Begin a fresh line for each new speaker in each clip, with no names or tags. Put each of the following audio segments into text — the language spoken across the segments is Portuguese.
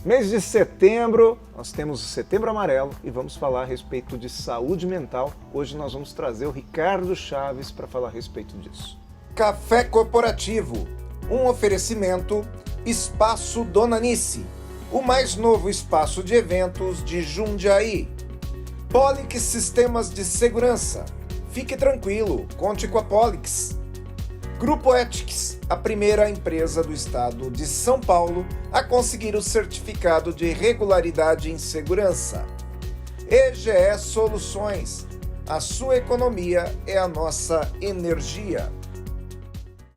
Mês de setembro, nós temos o Setembro Amarelo e vamos falar a respeito de saúde mental. Hoje nós vamos trazer o Ricardo Chaves para falar a respeito disso.
Café Corporativo, um oferecimento Espaço Dona Nice, o mais novo espaço de eventos de Jundiaí. Polix Sistemas de Segurança, fique tranquilo, conte com a Polix. Grupo Ethics, a primeira empresa do estado de São Paulo a conseguir o certificado de regularidade em segurança. EGE Soluções, a sua economia é a nossa energia.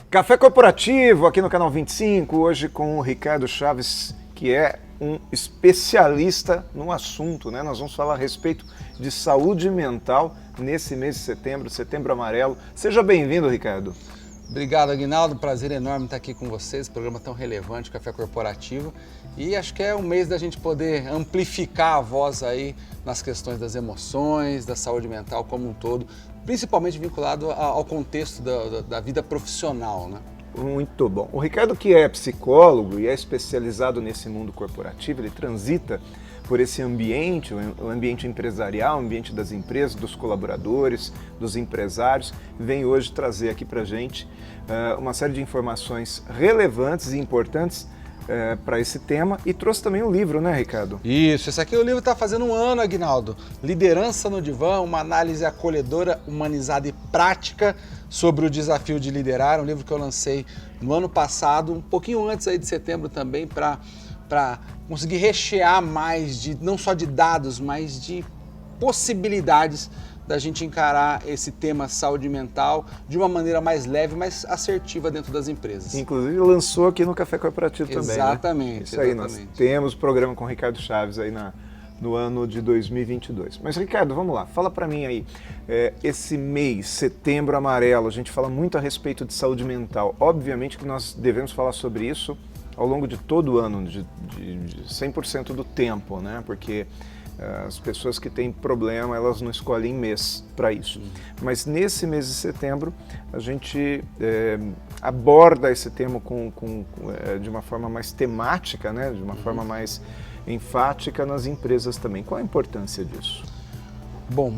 Café Corporativo aqui no Canal 25, hoje com o Ricardo Chaves, que é um especialista no assunto, né? Nós vamos falar a respeito de saúde mental nesse mês de setembro, Setembro Amarelo. Seja bem-vindo, Ricardo.
Obrigado, Aguinaldo. Prazer enorme estar aqui com vocês, programa tão relevante, Café Corporativo. E acho que é o mês da gente poder amplificar a voz aí nas questões das emoções, da saúde mental como um todo, principalmente vinculado ao contexto da vida profissional, né?
Muito bom. O Ricardo, que é psicólogo e é especializado nesse mundo corporativo, ele transita por esse ambiente, o ambiente empresarial, o ambiente das empresas, dos colaboradores, dos empresários, vem hoje trazer aqui pra gente uma série de informações relevantes e importantes para esse tema e trouxe também um livro, né, Ricardo?
Isso, esse aqui o livro está fazendo um ano, Aguinaldo. Liderança no Divã, uma análise acolhedora, humanizada e prática sobre o desafio de liderar, um livro que eu lancei no ano passado, um pouquinho antes aí de setembro também, para conseguir rechear mais, não só de dados, mas de possibilidades da gente encarar esse tema saúde mental de uma maneira mais leve, mais assertiva dentro das empresas.
Inclusive lançou aqui no Café Corporativo também, né?
Exatamente.
Isso aí, nós temos o programa com o Ricardo Chaves aí no ano de 2022. Mas, Ricardo, vamos lá, fala para mim aí, esse mês, Setembro Amarelo, a gente fala muito a respeito de saúde mental. Obviamente que nós devemos falar sobre isso ao longo de todo o ano, de 100% do tempo, né? Porque as pessoas que têm problema, elas não escolhem mês para isso. Mas nesse mês de setembro, a gente aborda esse tema de uma forma mais temática, né? De uma forma mais enfática nas empresas também. Qual a importância disso?
Bom,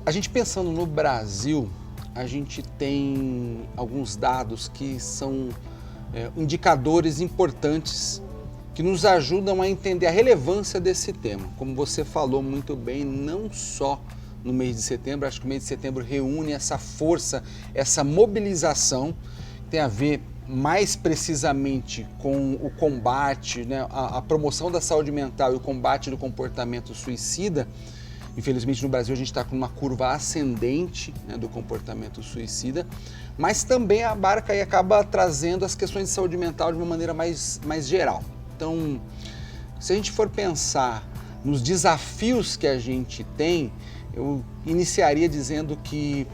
a gente pensando no Brasil, a gente tem alguns dados que são indicadores importantes que nos ajudam a entender a relevância desse tema. Como você falou muito bem, não só no mês de setembro, acho que o mês de setembro reúne essa força, essa mobilização, que tem a ver mais precisamente com o combate, né, a promoção da saúde mental e o combate do comportamento suicida. Infelizmente no Brasil a gente está com uma curva ascendente, né, do comportamento suicida, mas também abarca e acaba trazendo as questões de saúde mental de uma maneira mais geral. Então, se a gente for pensar nos desafios que a gente tem, eu iniciaria dizendo que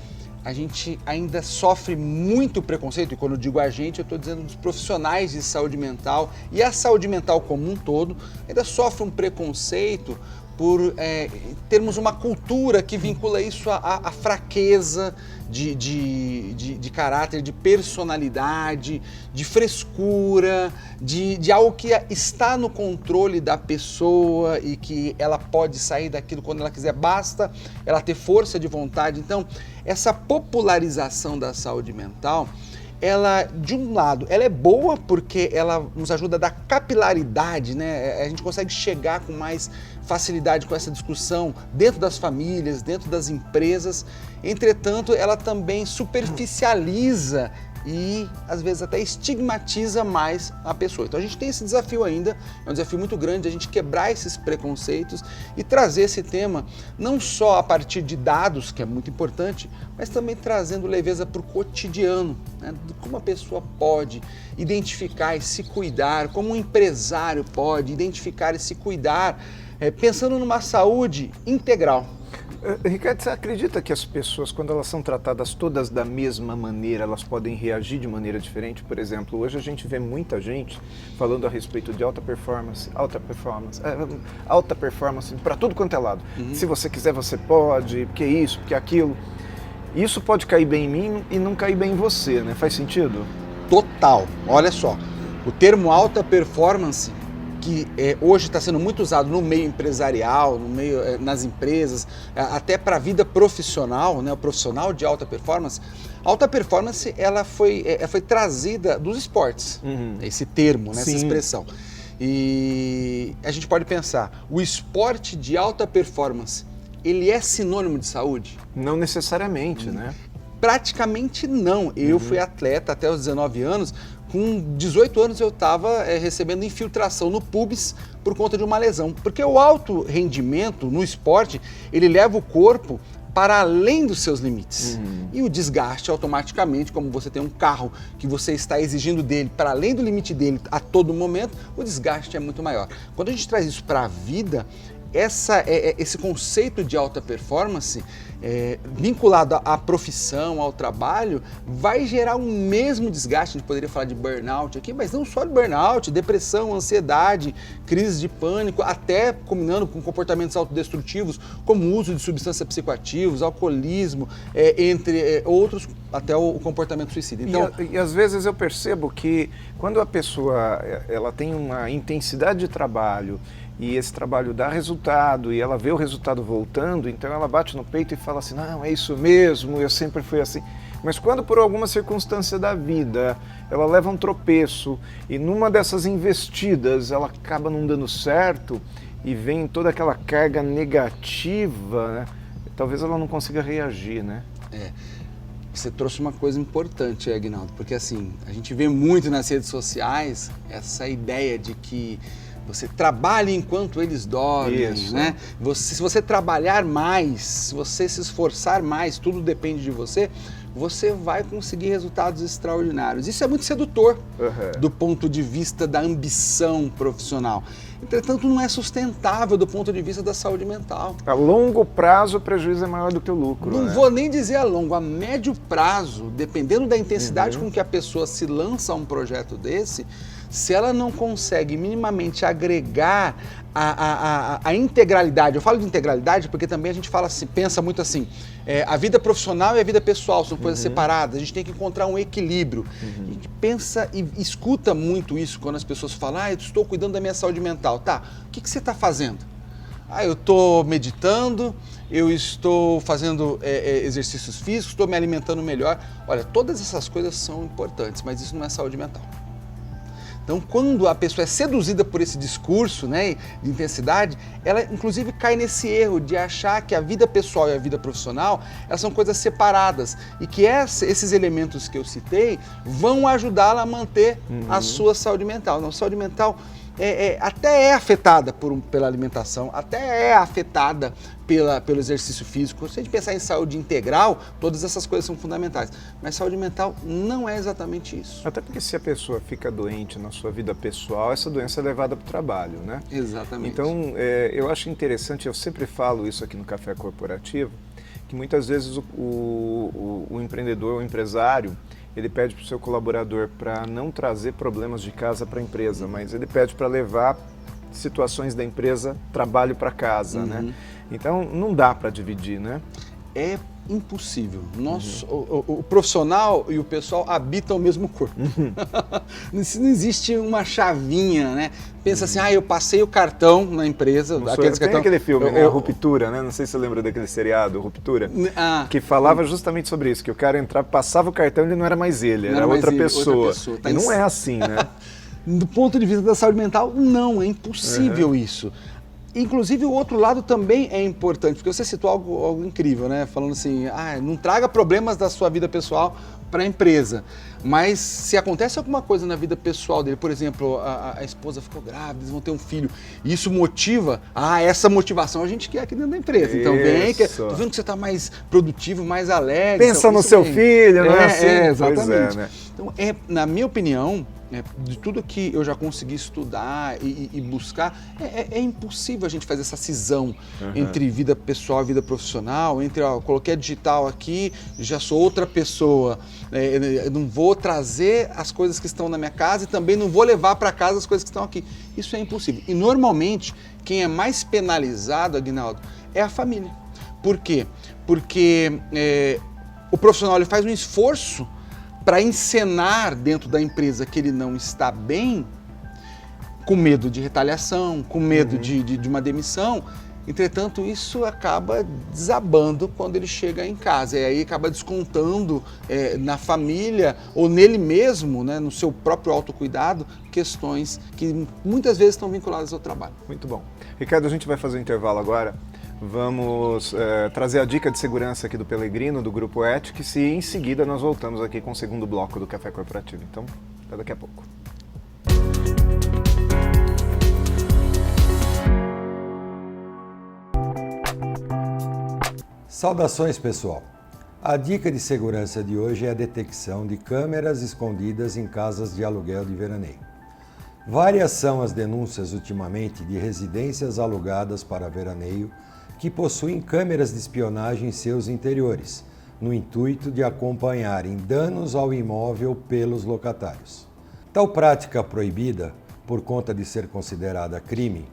a gente ainda sofre muito preconceito, e quando eu digo a gente, eu estou dizendo dos profissionais de saúde mental e a saúde mental como um todo, ainda sofre um preconceito por termos uma cultura que vincula isso à fraqueza de caráter, de personalidade, de frescura, de algo que está no controle da pessoa e que ela pode sair daquilo quando ela quiser, basta ela ter força de vontade. Então, essa popularização da saúde mental, ela, de um lado, ela é boa porque ela nos ajuda a dar capilaridade, né? A gente consegue chegar com mais facilidade com essa discussão dentro das famílias, dentro das empresas. Entretanto, ela também superficializa e, às vezes, até estigmatiza mais a pessoa. Então, a gente tem esse desafio ainda, é um desafio muito grande, a gente quebrar esses preconceitos e trazer esse tema não só a partir de dados, que é muito importante, mas também trazendo leveza para o cotidiano, né? De como a pessoa pode identificar e se cuidar, como um empresário pode identificar e se cuidar, pensando numa saúde integral.
Ricardo, você acredita que as pessoas, quando elas são tratadas todas da mesma maneira, elas podem reagir de maneira diferente? Por exemplo, hoje a gente vê muita gente falando a respeito de alta performance para tudo quanto é lado. Se você quiser, você pode, porque isso, porque aquilo. Isso pode cair bem em mim e não cair bem em você, né? Faz sentido?
Total. Olha só, o termo alta performance que hoje está sendo muito usado no meio empresarial, no meio, nas empresas, até para a vida profissional, né, o profissional de alta performance. A alta performance ela foi trazida dos esportes, esse termo, né, essa expressão. E a gente pode pensar, o esporte de alta performance, ele é sinônimo de saúde?
Não necessariamente, né?
Praticamente não. Eu fui atleta até os 19 anos, com 18 anos eu estava recebendo infiltração no pubis por conta de uma lesão. Porque o alto rendimento no esporte, ele leva o corpo para além dos seus limites. E o desgaste automaticamente, como você tem um carro que você está exigindo dele para além do limite dele a todo momento, o desgaste é muito maior. Quando a gente traz isso para a vida, esse conceito de alta performance, vinculado à profissão, ao trabalho, vai gerar o mesmo desgaste. A gente poderia falar de burnout aqui, mas não só de burnout, depressão, ansiedade, crise de pânico, até combinando com comportamentos autodestrutivos, como o uso de substâncias psicoativas, alcoolismo, entre outros, até o comportamento suicida. Então,
e às vezes eu percebo que quando a pessoa ela tem uma intensidade de trabalho, e esse trabalho dá resultado, e ela vê o resultado voltando, então ela bate no peito e fala assim, não, é isso mesmo, eu sempre fui assim. Mas quando por alguma circunstância da vida ela leva um tropeço, e numa dessas investidas ela acaba não dando certo, e vem toda aquela carga negativa, né? Talvez ela não consiga reagir, né?
Você trouxe uma coisa importante, Aguinaldo, porque assim, a gente vê muito nas redes sociais essa ideia de que você trabalha enquanto eles dormem, né? Se você trabalhar mais, se você se esforçar mais, tudo depende de você, você vai conseguir resultados extraordinários. Isso é muito sedutor do ponto de vista da ambição profissional. Entretanto, não é sustentável do ponto de vista da saúde mental.
A longo prazo o prejuízo é maior do que o lucro.
Não vou nem dizer a longo, a médio prazo, dependendo da intensidade com que a pessoa se lança a um projeto desse, se ela não consegue minimamente agregar a integralidade, eu falo de integralidade porque também a gente fala assim, pensa muito assim, a vida profissional e a vida pessoal são coisas separadas, a gente tem que encontrar um equilíbrio. A gente pensa e escuta muito isso quando as pessoas falam, eu estou cuidando da minha saúde mental. Tá, o que você está fazendo? Eu estou meditando, eu estou fazendo exercícios físicos, estou me alimentando melhor. Olha, todas essas coisas são importantes, mas isso não é saúde mental. Então, quando a pessoa é seduzida por esse discurso, né, de intensidade, ela inclusive cai nesse erro de achar que a vida pessoal e a vida profissional elas são coisas separadas e que esses elementos que eu citei vão ajudá-la a manter a sua saúde mental. Não, a saúde mental até é afetada pela alimentação, até é afetada pelo exercício físico. Se a gente pensar em saúde integral, todas essas coisas são fundamentais. Mas saúde mental não é exatamente isso.
Até porque se a pessoa fica doente na sua vida pessoal, essa doença é levada para o trabalho, né?
Exatamente.
Então, eu acho interessante, eu sempre falo isso aqui no Café Corporativo, que muitas vezes o empreendedor, o empresário, ele pede para o seu colaborador para não trazer problemas de casa para a empresa, mas ele pede para levar situações da empresa, trabalho para casa, né? Então, não dá para dividir, né?
É impossível. O profissional e o pessoal habitam o mesmo corpo. Não existe uma chavinha, né? Pensa assim, eu passei o cartão na empresa.
Tem aquele filme, né? Ruptura, né? Não sei se você lembra daquele seriado, Ruptura, que falava justamente sobre isso, que o cara entrava, passava o cartão e ele não era mais ele, era outra pessoa.
Tá
e não é assim, né?
Do ponto de vista da saúde mental, não, é impossível isso. Inclusive, o outro lado também é importante, porque você citou algo incrível, né? Falando assim, não traga problemas da sua vida pessoal para a empresa. Mas se acontece alguma coisa na vida pessoal dele, por exemplo, a esposa ficou grávida, eles vão ter um filho, e isso motiva, essa motivação a gente quer aqui dentro da empresa. Então vem, tô vendo que você está mais produtivo, mais alegre.
Pensa no seu filho, não é assim?
Exatamente.
Pois né?
Então, na minha opinião, de tudo que eu já consegui estudar e buscar, é impossível a gente fazer essa cisão entre vida pessoal e vida profissional, entre, coloquei a digital aqui, já sou outra pessoa, eu não vou trazer as coisas que estão na minha casa e também não vou levar para casa as coisas que estão aqui. Isso é impossível. E normalmente, quem é mais penalizado, Aguinaldo, é a família. Por quê? Porque o profissional ele faz um esforço para encenar dentro da empresa que ele não está bem, com medo de retaliação, com medo de uma demissão. Entretanto, isso acaba desabando quando ele chega em casa, e aí acaba descontando na família ou nele mesmo, né, no seu próprio autocuidado, questões que muitas vezes estão vinculadas ao trabalho.
Muito bom. Ricardo, a gente vai fazer um intervalo agora. Vamos trazer a dica de segurança aqui do Pelegrino, do Grupo Ethics, e em seguida nós voltamos aqui com o segundo bloco do Café Corporativo. Então, até daqui a pouco.
Saudações, pessoal! A dica de segurança de hoje é a detecção de câmeras escondidas em casas de aluguel de veraneio. Várias são as denúncias ultimamente de residências alugadas para veraneio que possuem câmeras de espionagem em seus interiores, no intuito de acompanharem danos ao imóvel pelos locatários. Tal prática proibida, por conta de ser considerada crime,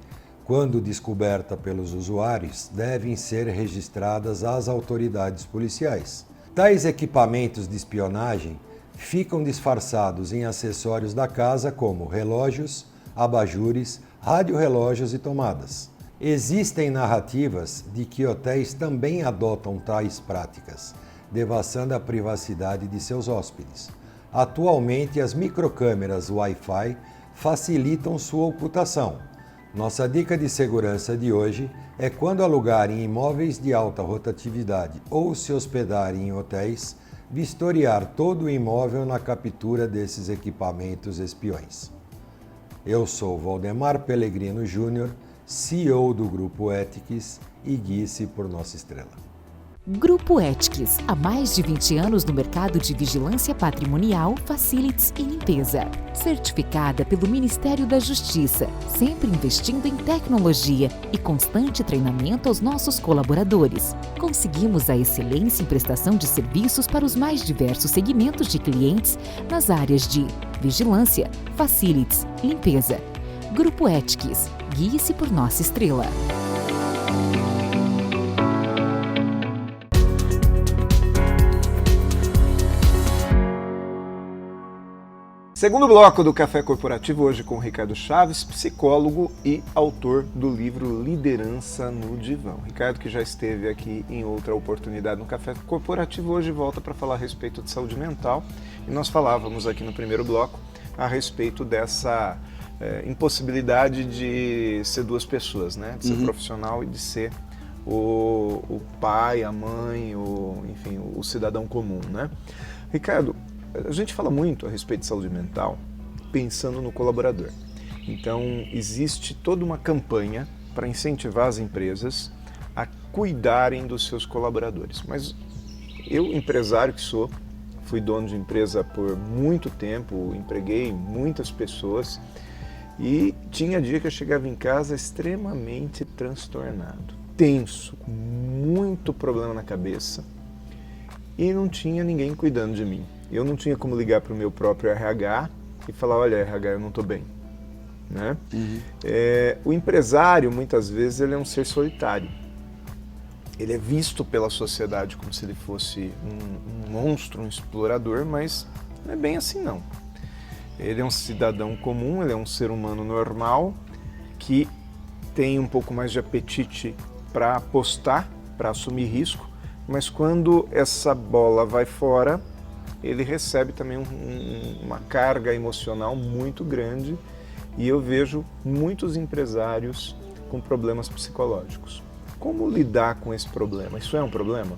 quando descoberta pelos usuários, devem ser registradas às autoridades policiais. Tais equipamentos de espionagem ficam disfarçados em acessórios da casa como relógios, abajures, rádio-relógios e tomadas. Existem narrativas de que hotéis também adotam tais práticas, devassando a privacidade de seus hóspedes. Atualmente, as microcâmeras Wi-Fi facilitam sua ocultação. Nossa dica de segurança de hoje é quando alugarem imóveis de alta rotatividade ou se hospedarem em hotéis, vistoriar todo o imóvel na captura desses equipamentos espiões. Eu sou Valdemar Pelegrino Júnior, CEO do Grupo Ethics, e guie-se por nossa estrela.
Grupo Ethics, há mais de 20 anos no mercado de vigilância patrimonial, facilities e limpeza. Certificada pelo Ministério da Justiça, sempre investindo em tecnologia e constante treinamento aos nossos colaboradores. Conseguimos a excelência em prestação de serviços para os mais diversos segmentos de clientes nas áreas de vigilância, facilities, limpeza. Grupo Ethics, guie-se por nossa estrela.
Segundo bloco do Café Corporativo, hoje com o Ricardo Chaves, psicólogo e autor do livro Liderança no Divã. Ricardo, que já esteve aqui em outra oportunidade no Café Corporativo, hoje volta para falar a respeito de saúde mental. E nós falávamos aqui no primeiro bloco a respeito dessa impossibilidade de ser duas pessoas, né? De ser profissional e de ser o pai, a mãe, enfim, o cidadão comum, né? Ricardo, a gente fala muito a respeito de saúde mental pensando no colaborador. Então, existe toda uma campanha para incentivar as empresas a cuidarem dos seus colaboradores. Mas eu, empresário que sou, fui dono de empresa por muito tempo, empreguei muitas pessoas e tinha dia que eu chegava em casa extremamente transtornado, tenso, com muito problema na cabeça e não tinha ninguém cuidando de mim. Eu não tinha como ligar para o meu próprio RH e falar, olha, RH, eu não estou bem. Né? O empresário, muitas vezes, ele é um ser solitário. Ele é visto pela sociedade como se ele fosse um monstro, um explorador, mas não é bem assim, não. Ele é um cidadão comum, ele é um ser humano normal, que tem um pouco mais de apetite para apostar, para assumir risco, mas quando essa bola vai fora, ele recebe também uma carga emocional muito grande e eu vejo muitos empresários com problemas psicológicos. Como lidar com esse problema? Isso é um problema?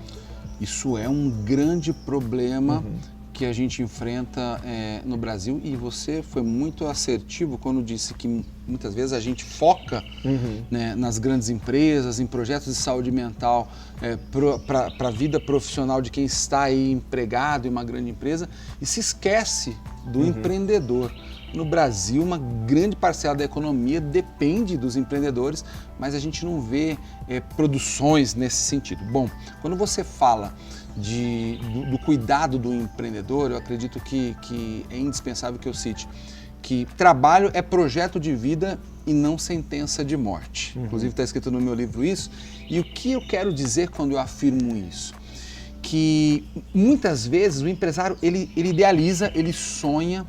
Isso é um grande problema que a gente enfrenta no Brasil e você foi muito assertivo quando disse que muitas vezes a gente foca né, nas grandes empresas, em projetos de saúde mental para a vida profissional de quem está aí empregado em uma grande empresa e se esquece do empreendedor. No Brasil, uma grande parcela da economia depende dos empreendedores, mas a gente não vê produções nesse sentido. Bom, quando você fala do cuidado do empreendedor, eu acredito que é indispensável que eu cite que trabalho é projeto de vida e não sentença de morte. Inclusive está escrito no meu livro isso. E o que eu quero dizer quando eu afirmo isso? Que muitas vezes o empresário ele idealiza, ele sonha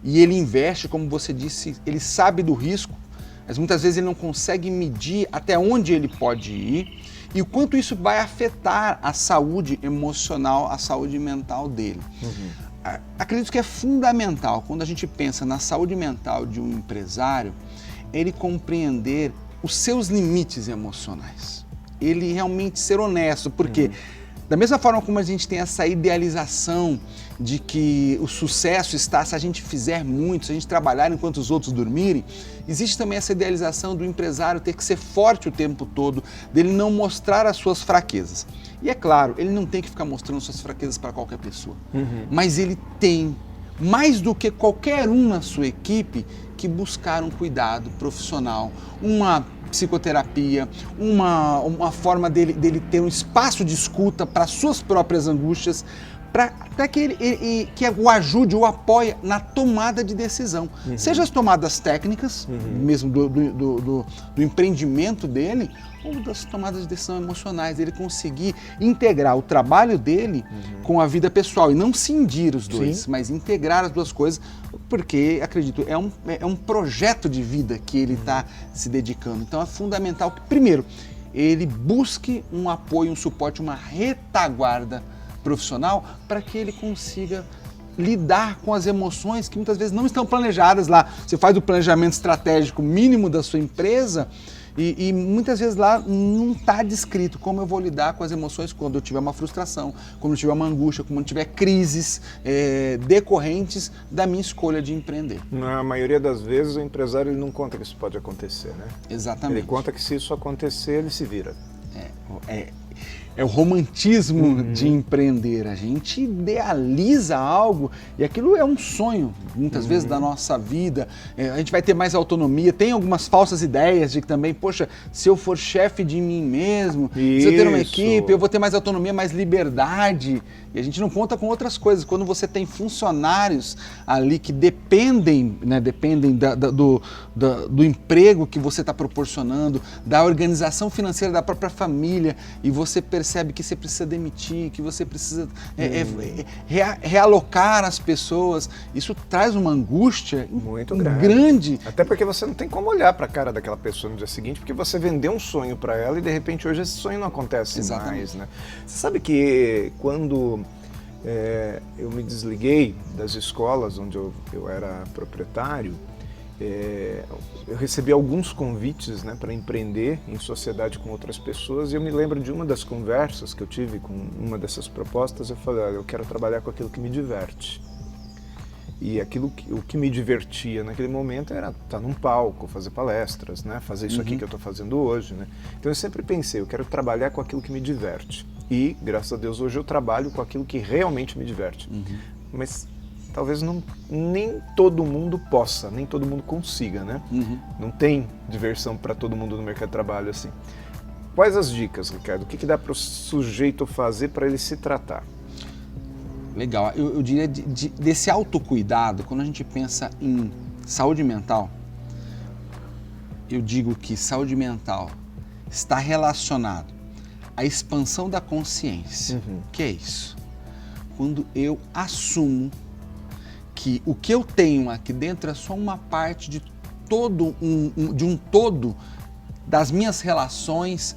e ele investe, como você disse, ele sabe do risco, mas muitas vezes ele não consegue medir até onde ele pode ir e o quanto isso vai afetar a saúde emocional, a saúde mental dele. Acredito que é fundamental, quando a gente pensa na saúde mental de um empresário, ele compreender os seus limites emocionais. Ele realmente ser honesto, porque da mesma forma como a gente tem essa idealização de que o sucesso está se a gente fizer muito, se a gente trabalhar enquanto os outros dormirem, existe também essa idealização do empresário ter que ser forte o tempo todo, dele não mostrar as suas fraquezas. E é claro, ele não tem que ficar mostrando suas fraquezas para qualquer pessoa, mas ele tem, mais do que qualquer um na sua equipe, que buscar um cuidado profissional, uma psicoterapia, uma forma dele ter um espaço de escuta para suas próprias angústias, para que ele o ajude, o apoie na tomada de decisão. Seja as tomadas técnicas, mesmo do empreendimento dele, ou das tomadas de decisão emocionais, ele conseguir integrar o trabalho dele com a vida pessoal e não cindir os dois, mas integrar as duas coisas, porque, acredito, é um projeto de vida que ele está se dedicando. Então é fundamental que, primeiro, ele busque um apoio, um suporte, uma retaguarda profissional para que ele consiga lidar com as emoções que muitas vezes não estão planejadas lá. Você faz o planejamento estratégico mínimo da sua empresa e muitas vezes lá não está descrito como eu vou lidar com as emoções quando eu tiver uma frustração, quando eu tiver uma angústia, quando eu tiver crises decorrentes da minha escolha de empreender.
Na maioria das vezes o empresário ele não conta que isso pode acontecer, né?
Exatamente.
Ele conta que se isso acontecer, ele se vira.
É o romantismo de empreender. A gente idealiza algo e aquilo é um sonho, muitas vezes, da nossa vida. A gente vai ter mais autonomia. Tem algumas falsas ideias de que também, poxa, se eu for chefe de mim mesmo, se eu ter uma equipe, eu vou ter mais autonomia, mais liberdade. E a gente não conta com outras coisas. Quando você tem funcionários ali que dependem do emprego que você está proporcionando, da organização financeira da própria família, e você percebe que você precisa demitir, que você precisa realocar as pessoas, isso traz uma angústia muito grande.
Até porque você não tem como olhar para a cara daquela pessoa no dia seguinte, porque você vendeu um sonho para ela e de repente hoje esse sonho não acontece mais, né? Você sabe que quando eu me desliguei das escolas onde eu era proprietário, eu recebi alguns convites, né, para empreender em sociedade com outras pessoas, e eu me lembro de uma das conversas que eu tive com uma dessas propostas. Eu falei: olha, eu quero trabalhar com aquilo que me diverte. E o que me divertia naquele momento era estar num palco, fazer palestras, né, fazer isso aqui que eu estou fazendo hoje, né? Então eu sempre pensei, eu quero trabalhar com aquilo que me diverte. E, graças a Deus, hoje eu trabalho com aquilo que realmente me diverte. Mas talvez nem todo mundo possa, nem todo mundo consiga, né? Não tem diversão para todo mundo no mercado de trabalho assim. Quais as dicas, Ricardo? O que dá para o sujeito fazer para ele se tratar?
Legal. Eu diria desse autocuidado, quando a gente pensa em saúde mental, eu digo que saúde mental está relacionado à expansão da consciência. O que é isso? Quando eu assumo que o que eu tenho aqui dentro é só uma parte de um todo das minhas relações,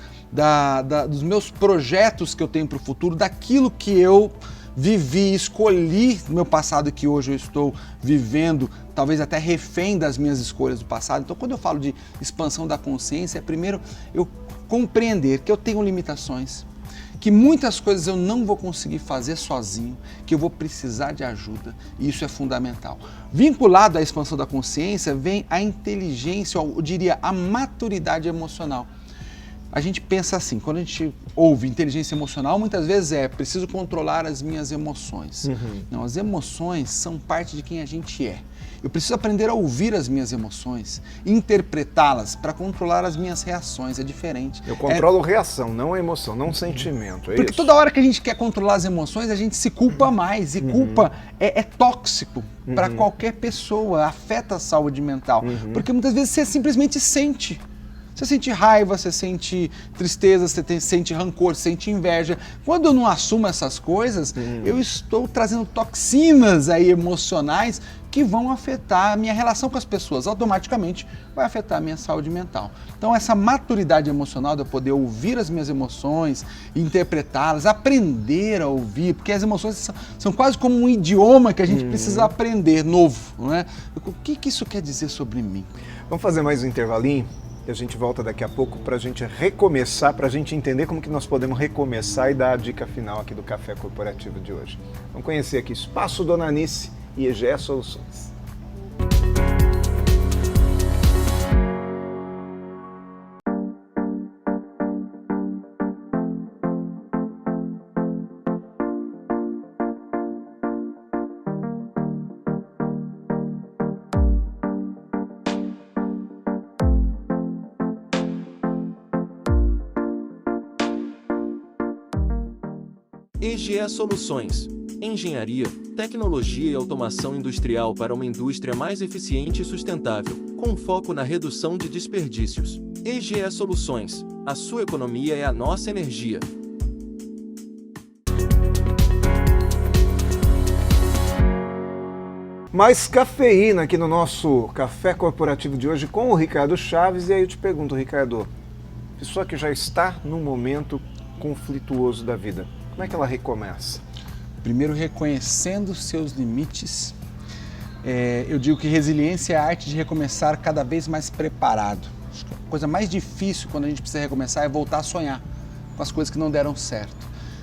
dos meus projetos que eu tenho para o futuro, daquilo que eu vivi, escolhi no meu passado e que hoje eu estou vivendo, talvez até refém das minhas escolhas do passado. Então, quando eu falo de expansão da consciência, primeiro eu compreender que eu tenho limitações, que muitas coisas eu não vou conseguir fazer sozinho, que eu vou precisar de ajuda, e isso é fundamental. Vinculado à expansão da consciência vem a inteligência, eu diria a maturidade emocional. A gente pensa assim, quando a gente ouve inteligência emocional, muitas vezes preciso controlar as minhas emoções. Não, as emoções são parte de quem a gente é. Eu preciso aprender a ouvir as minhas emoções, interpretá-las para controlar as minhas reações, é diferente.
Eu controlo reação, não a emoção, não o sentimento,
Porque toda hora que a gente quer controlar as emoções, a gente se culpa mais, e culpa é tóxico para qualquer pessoa, afeta a saúde mental, porque muitas vezes você simplesmente sente. Você sente raiva, você sente tristeza, você sente rancor, você sente inveja. Quando eu não assumo essas coisas, eu estou trazendo toxinas aí emocionais que vão afetar a minha relação com as pessoas, automaticamente vai afetar a minha saúde mental. Então essa maturidade emocional de eu poder ouvir as minhas emoções, interpretá-las, aprender a ouvir, porque as emoções são quase como um idioma que a gente precisa aprender novo, não é? O que isso quer dizer sobre mim?
Vamos fazer mais um intervalinho e a gente volta daqui a pouco para a gente recomeçar, para a gente entender como que nós podemos recomeçar e dar a dica final aqui do Café Corporativo de hoje. Vamos conhecer aqui Espaço Dona Anice e EGE Soluções.
EGE Soluções. Engenharia, tecnologia e automação industrial para uma indústria mais eficiente e sustentável, com foco na redução de desperdícios. EGE Soluções. A sua economia é a nossa energia.
Mais cafeína aqui no nosso Café Corporativo de hoje com o Ricardo Chaves. E aí eu te pergunto, Ricardo, pessoa que já está num momento conflituoso da vida, como é que ela recomeça?
Primeiro, reconhecendo os seus limites. Eu digo que resiliência é a arte de recomeçar cada vez mais preparado. Acho que a coisa mais difícil quando a gente precisa recomeçar é voltar a sonhar com as coisas que não deram certo.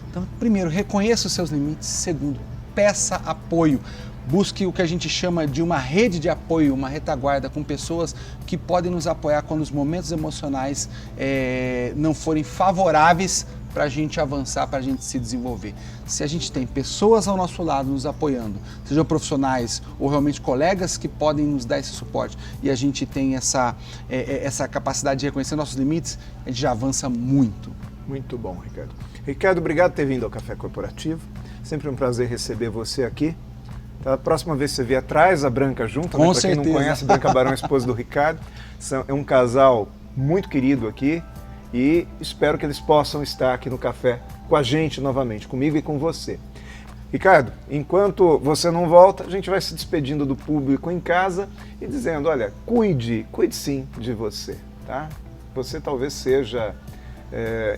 Então, primeiro, reconheça os seus limites. Segundo, peça apoio. Busque o que a gente chama de uma rede de apoio, uma retaguarda com pessoas que podem nos apoiar quando os momentos emocionais não forem favoráveis para a gente avançar, para a gente se desenvolver. Se a gente tem pessoas ao nosso lado nos apoiando, sejam profissionais ou realmente colegas que podem nos dar esse suporte, e a gente tem essa capacidade de reconhecer nossos limites, a gente já avança muito.
Muito bom, Ricardo. Ricardo, obrigado por ter vindo ao Café Corporativo. Sempre um prazer receber você aqui. A próxima vez que você vier, traz a Branca junto, né? Para quem não conhece, Branca Barão é a esposa do Ricardo. É um casal muito querido aqui e espero que eles possam estar aqui no café com a gente novamente, comigo e com você. Ricardo, enquanto você não volta, a gente vai se despedindo do público em casa e dizendo, olha, cuide sim de você, tá? Você talvez seja,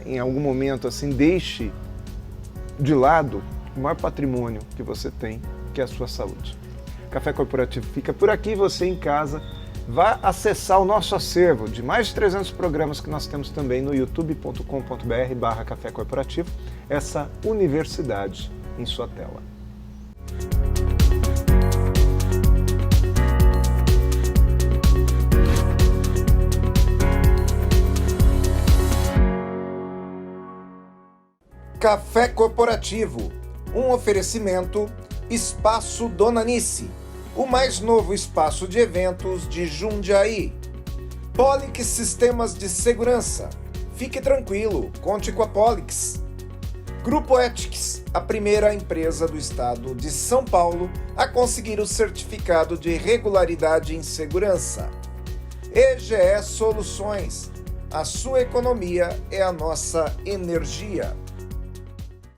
em algum momento assim, deixe de lado o maior patrimônio que você tem, que é a sua saúde. Café Corporativo fica por aqui, você em casa vá acessar o nosso acervo de mais de 300 programas que nós temos também no youtube.com.br/Café Corporativo, essa universidade em sua tela.
Café Corporativo, um oferecimento Espaço Dona Anice, o mais novo espaço de eventos de Jundiaí. Polix Sistemas de Segurança. Fique tranquilo, conte com a Polix. Grupo Ethics, a primeira empresa do estado de São Paulo a conseguir o certificado de regularidade em segurança. EGE Soluções. A sua economia é a nossa energia.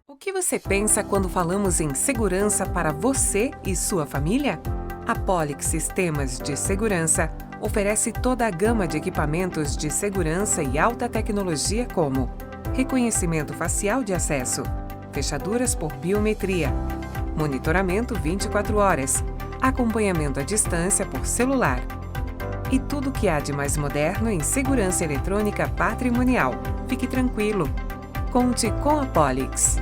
O que você pensa quando falamos em segurança para você e sua família? A Polix Sistemas de Segurança oferece toda a gama de equipamentos de segurança e alta tecnologia como reconhecimento facial de acesso, fechaduras por biometria, monitoramento 24 horas, acompanhamento à distância por celular e tudo o que há de mais moderno em segurança eletrônica patrimonial. Fique tranquilo. Conte com a Polix.